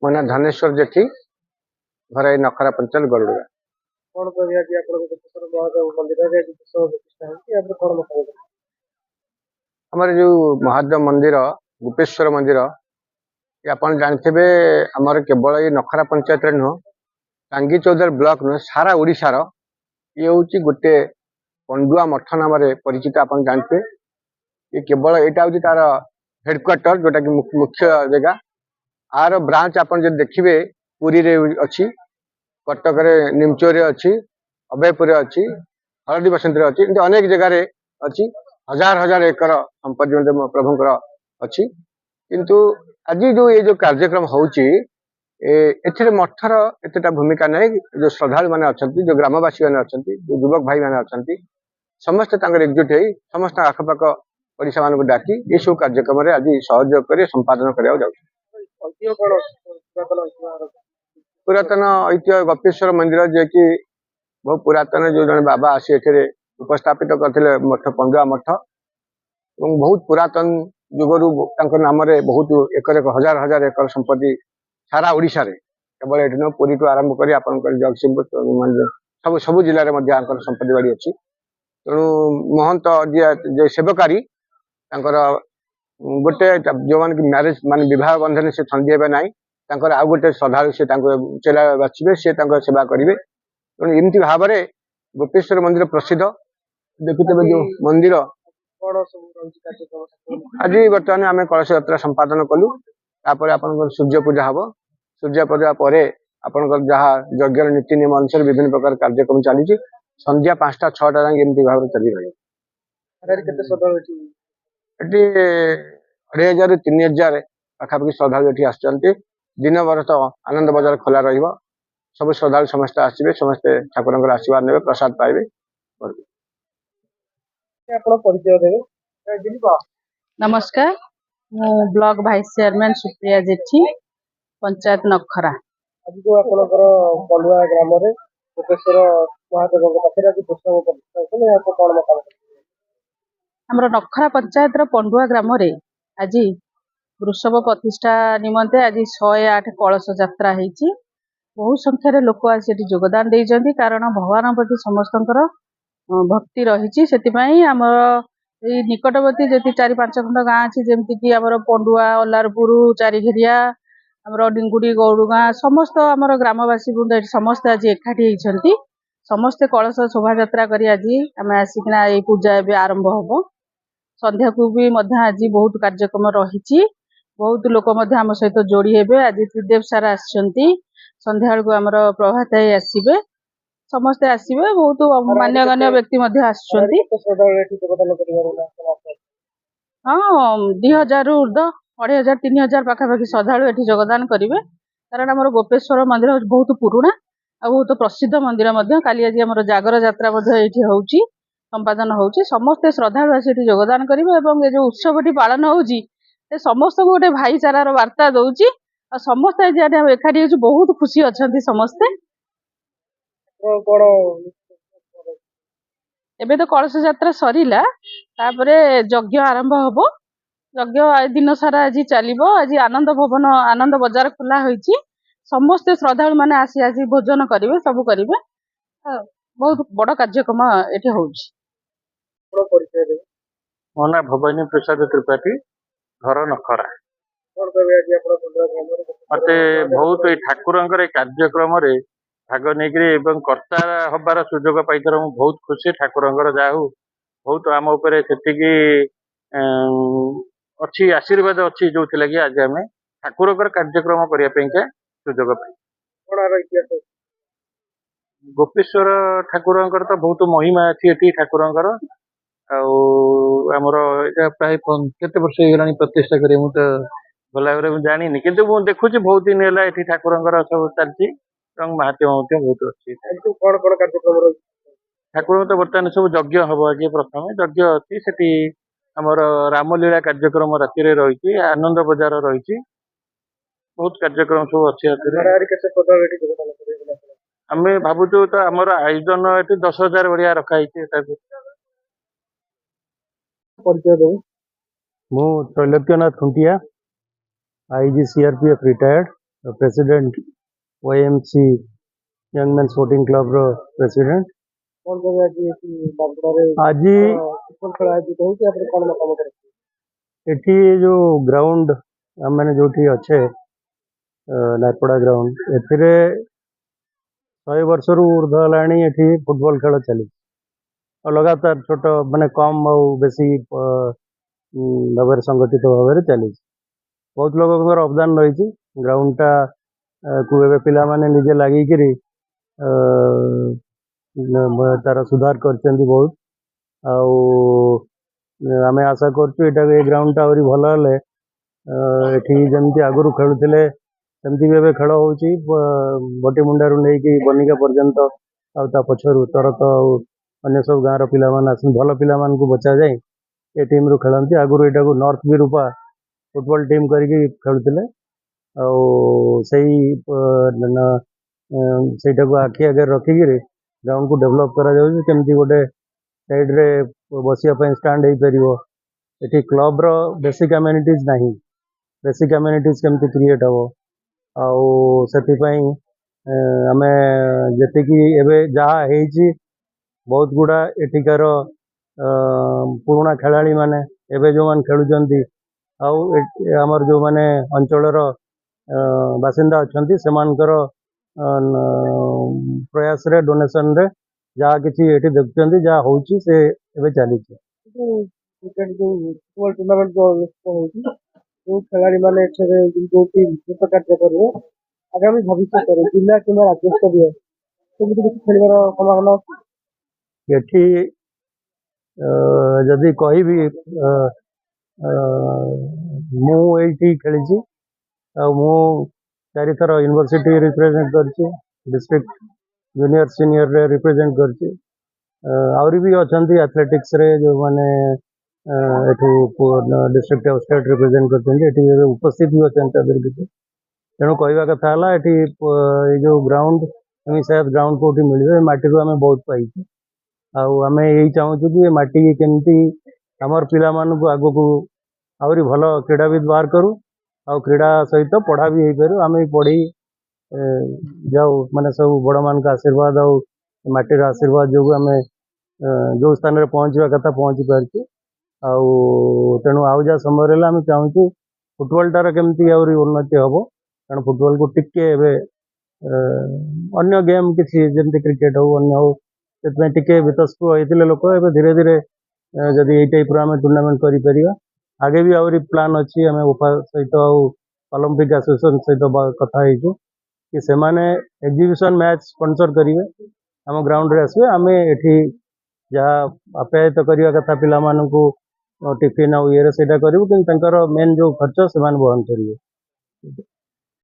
ମୋ ନାଁ ଧନେଶ୍ୱର ଯେଠି, ଘର ଏଇ ନଖରା ପଞ୍ଚାୟତ ଗରୁଡ। କଣ କରିବା କି ଆପଣଙ୍କ ଗୁପ୍ତେଶ୍ୱର ମହାଦେବ ମନ୍ଦିରରେ ଆଜି ବିଶ୍ୱ ପ୍ରତିଷ୍ଠା ହେଉଛି ଏହାପରେ କଣ ମତାମତ? ଆମର ଯୋଉ ମହାଦେବ ମନ୍ଦିର ଗୁପ୍ତେଶ୍ୱର ମନ୍ଦିର ଆପଣ ଜାଣିଥିବେ ଆମର କେବଳ ଏଇ ନଖରା ପଞ୍ଚାୟତରେ ନୁହଁ, ଟାଙ୍ଗୀ ଚୌଧୁରୀ ବ୍ଲକ ନୁହେଁ, ସାରା ଓଡ଼ିଶାର ଇଏ ହେଉଛି ଗୋଟେ ପଣ୍ଡୁଆ ମଠ ନାମରେ ପରିଚିତ। ଆପଣ ଜାଣିଥିବେ ये केवल यहाँ हूँ तार हेडक्वार्टर जोटा कि मुख्य जगह आर ब्रांच आप देखिए पुरी रे अच्छी, कटक निमचोर अच्छी, अभयपुर अच्छी, हलदी बसंत अच्छी, अनेक जगार अच्छी। हजार हजार एकर संपत्ति प्रभुंर अच्छी। किंतु आज जो कार्यक्रम होची मठर एतटा भूमिका नहीं। जो श्रद्धालु मैंने अच्छा, जो ग्रामवासी मैंने अच्छा, जो युवक भाई मैंने अच्छा, समस्त एकजुट हो समस्त आखपाख ओडिशा मान डाकी ये सब कार्यक्रम आज सहयोग कर संपादन करने पुरातन ऐतिह्य गपेश्वर मंदिर जे कि बहुत पुरातन जो जन बाबा आसी उपस्थापित करते मठ पंडुआ मठ और बहुत पुरातन जुगरू नाम बहुत एकर हजार हजार एकर संपत्ति सारा ओडिशा रे केवल ये पुरी टू आरंभ कर जगतसिंहपुर सब सब जिले में संपत्ति बाड़ी अच्छी। तेणु महंत जे सेवकारी गोटे जो मान की मैरेज मान विवाह बंधन से छंदी हे ना आउ गोटे श्रद्धालु से चेला बाछे सी सेवा करेंगे। तेणु एमती भाव में गोपेश्वर मंदिर प्रसिद्ध देखुते जो मंदिर आज बर्तमान आम कलश यात्रा संपादन कलु आप सूर्य पूजा हम सूर्य पूजा पर आपंकर जहाँ यज्ञ नीति नियम अनुसार विभिन्न प्रकार कार्यक्रम चली संध्या 5टा 6टा जाए एमती भाव चली रही 2,500 3,000 पाखापाखि श्रद्धालु ये आसुँच। दिन भर तो आनंद बजार खोला रही सब श्रद्धालु समस्ते आसवे समस्ते ठाकुर आशीर्वाद ने प्रसाद पाइबे। नमस्कार, मु ब्लॉक वाइस चेयरमैन सुप्रिया जेठी, पंचायत नखरा। आज जो आपनकर पंडुआ ग्राम रे गोपेश्वर महादेव पाखे आज पुस्तक प्रतिष्ठा आपको कौन मतामत? हमर नखरा पंचायत रो पंडुआ ग्राम रे आज वृषभ प्रतिष्ठा निमंते आज 108 कलश यात्रा हेची। बहु संख्यार लोक आज योगदान देइजंती कारण भगवान प्रति समस्तंकर भक्ति रही। से आमर ये निकटवर्ती जी 4-5 खंड गाँ अच्छी जमती कि आमर पंडुआ अल्लारपुर चारिघेरिया आमर डिंगुड़ी गौड़गाँ समस्त आमर ग्रामवासी वृंद समस्त आज एकाठी होती समस्ते कलश शोभा यात्रा कर आज आम आसिकना ये पूजा एवं आरंभ हम। संध्या को भी आज बहुत कार्यक्रम रही बहुत लोक आम सहित जोड़ी हे। आज त्रिदेव सार आसछंती संध्या बेलू आमर प्रभात आसबे समस्ते आसबे बहुत मान्यगण्य व्यक्ति आसुच्चंती। हाँ 2,000 रु ऊर्ध 2,500 3,000 पाखापाखि श्रद्धालु ये योगदान करेंगे कारण आम गोपेश्वर मंदिर बहुत पुराणा आ बहुत प्रसिद्ध मंदिर। काली आज आम जागर यात्रा ये होची संपादन होची समस्ते श्रद्धालु आसी योगदान करेंगे और ये जो उत्सव पालन होची समस्त को गोटे भाईचारार वार्ता दौची समस्ते आज एकाठी हो बहुत खुशी अच्छा समस्ते। एबे तो कलश यात्रा सरीला तापरे यज्ञ आरंभ हबो। यज्ञ दिन सारा आज चलिबो। आज आनंद भवन आनंद बाजार खुला होईची समस्त श्रद्धालु माने आसी आज भोजन करेंगे सब करेंगे बहुत बड़ कार्यक्रम एठी होउची। मो ना भवानी प्रसाद त्रिपाठी, घर नखरा। मते बहुत ठाकुर कार्यक्रम भाग नहीं कर्ता हबार सुजोग पाई बहुत खुशी। ठाकुर जाहू बहुत आम उपर अच्छी आशीर्वाद अच्छी जो लगी आज आम ठाकुर कार्यक्रम करने सुजोग पाई। गोपेश्वर ठाकुर तो बहुत महिमा अच्छी ठाकुर आमर प्राय केते वर्ष हो प्रतिष्ठा करें तो भला भाव में जानी किंतु मुझे देखुँ बहुत दिन है ठाकुर सब चलती महात्म्य बहुत अच्छी। ठाकुर तो बर्तमान सब यज्ञ हम आगे प्रथम यज्ञ अच्छी से आमर रामलीला कार्यक्रम राति रही आनंद बजार रही बहुत कार्यक्रम सब अच्छे। आम भावुँ तो आमर आयोजन ये 10,000 भाया रखाई। मु Trailokyanath Khuntia IG CRPF retired president YMC young man sporting club रो प्रेसिडेंट। कौन कभी आज ये बागुड़ारे आज फुटबॉल खेल आयोजित होती है कौन मतामत रखते एठी जो ग्राउंड मैंने जो अच्छे नारपड़ा ग्राउंड एथिरे 100 वर्ष ऊर्ध है फुटबॉल खेल चली और लगातार छोट माने कम आउ बेसी भाव संगठित भाव चली बहुत लोक अवदान रही ग्राउंडटा को ए पिला माने निजे लगिकी तार सुधार कर बहुत आम आशा कर ग्राउंड टा आहरी भल हेले एठी जमी आगुरी खेलुले सेमती भी एवं खेल हो बटीमुंडारू नहीं बनिका पर्यंत आ पछरू तरत अन्य सब गाँव पिला भल पिला बचा जाए ये टीम रू खेलती आगुरी यहाँ को नॉर्थ विरूपा फुटबॉल टीम करके खेलुले से आखि आगे रखिकी ग्राउंड को डेवलप करमती गोटे साइड रे बसिया स्टाण्ड हो पार ये क्लब रो बेसिक एम्यूनिटीज ना बेसिक एम्यूनिटीज केमती क्रिएट हम आम जी एवं जहाँ बहुत गुड़ा एठिकार पुराणा खेलाड़ी माने एवं जो मैंने खेलुंट आमर जो मैंने अंचल बासिंदा अच्छा से प्रयास रे डोनेशन रे जहाँ किसी ये देखुं जहाँ हो चली क्रिकेट जो फुटबॉल टूर्नामेंट जो अनुष्ठित होती जो खिलाड़ी मैंने जो विशेष कार्य करेंगे आगामी भविष्य में जिला कि राज्य स्तरीय सेमती किसी खेल संभावना ये जदि कहि मुझे खेली मु 4 थर यूनिवर्सिटी रिप्रेजेंट कर डिस्ट्रिक्ट जूनियर सीनियर रे रिप्रेजेंट कर आहरी भी अच्छा एथलेटिक्स रे जो मैंने डिस्ट्रिक्ट और स्टेट रिप्रेजेंट कर उपस्थित भी अच्छा किसी तेणु कहवा कथा ये जो ग्राउंड शायद ग्राउंड कौटी मिले मटी आम बहुत पाई आम यही चाहूँ कि मटी केमती आमर पिला मानू आग को आहरी भल क्रीड़ाविद बाहर करूँ आ क्रीड़ा सहित पढ़ा भी हो पार आम पढ़ी जाऊ माने सब बड़ मान आशीर्वाद आटीर आशीर्वाद जो आम जो स्थान में पहुँचवा कथा पहुँची पार्टी तेणु आउ जा समय आम चाहूँ फुटबॉल टार केमती आहरी उन्नति हम कारण फुटबॉल को टिके अन्य गेम किसी जमी क्रिकेट हो अन्य हो टे वितस्पृह होते लोक ए धीरे धीरे जदि यही टाइप आम टूर्नामेंट कर आगे भी आहरी प्लान अच्छी आम उफा सहित ओलंपिक एसोसिएशन सहित कथा कि से माने एग्जीबिशन मैच स्पॉन्सर करेंगे आम ग्राउंड रे आसवे आम एठी जहाँ आप्यायित करने कथा पिला मानू टिफिन आउ ये करूँ कि मेन जो खर्च से वहन करेंगे।